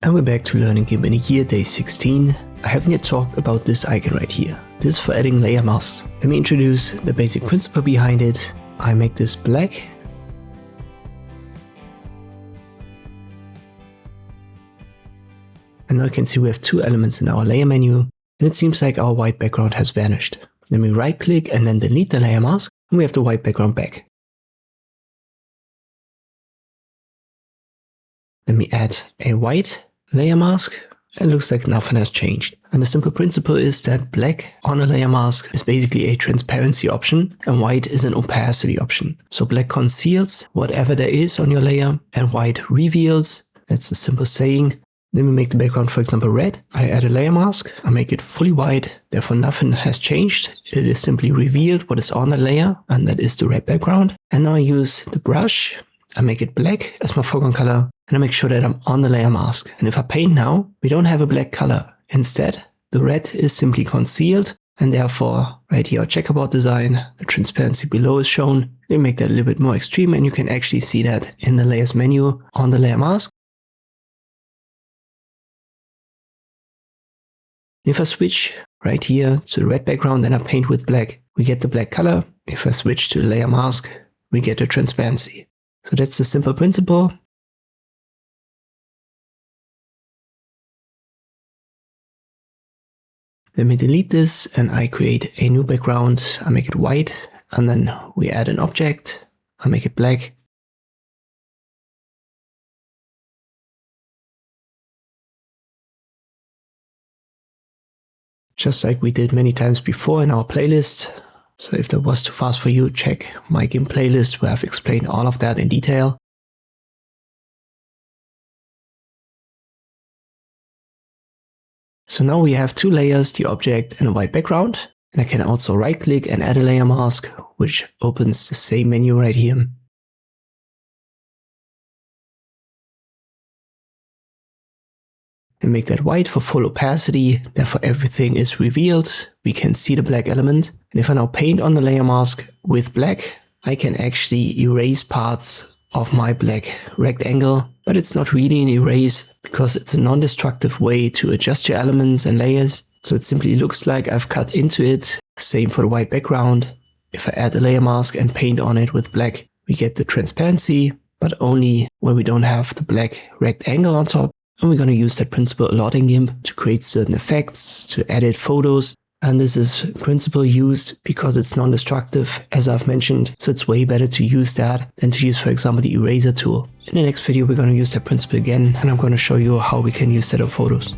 And we're back to learning Gimp in a year, day 16. I haven't yet talked about this icon right here. This is for adding layer masks. Let me introduce the basic principle behind it. I make this black. And now you can see we have two elements in our layer menu, and it seems like our white background has vanished. Let me right click and then delete the layer mask, and we have the white background back. Let me add a white layer mask. It looks like nothing has changed. And the simple principle is that black on a layer mask is basically a transparency option and white is an opacity option. So black conceals whatever there is on your layer and white reveals. That's a simple saying. Let me make the background, for example, red. I add a layer mask. I make it fully white. Therefore, nothing has changed. It is simply revealed what is on the layer, and that is the red background. And now I use the brush. I make it black as my foreground color, and I make sure that I'm on the layer mask. And if I paint now, we don't have a black color. Instead, the red is simply concealed, and therefore, right here, our checkerboard design, the transparency below is shown. We make that a little bit more extreme, and you can actually see that in the layers menu on the layer mask. If I switch right here to the red background and I paint with black, we get the black color. If I switch to the layer mask, we get the transparency. So that's the simple principle. Let me delete this and I create a new background. I make it white and then we add an object. I make it black. Just like we did many times before in our playlist. So if that was too fast for you, check my Gimp playlist where I've explained all of that in detail. So now we have two layers, the object and a white background. And I can also right click and add a layer mask, which opens the same menu right here. And make that white for full opacity, therefore everything is revealed. We can see the black element. And if I now paint on the layer mask with black, I can actually erase parts of my black rectangle, but it's not really an erase because it's a non-destructive way to adjust your elements and layers. So it simply looks like I've cut into it. Same for the white background. If I add a layer mask and paint on it with black, we get the transparency, but only when we don't have the black rectangle on top. And we're going to use that principle a lot in Gimp to create certain effects, to edit photos. And this is a principle used because it's non-destructive, as I've mentioned. So it's way better to use that than to use, for example, the eraser tool. In the next video, we're going to use that principle again, and I'm going to show you how we can use that on photos.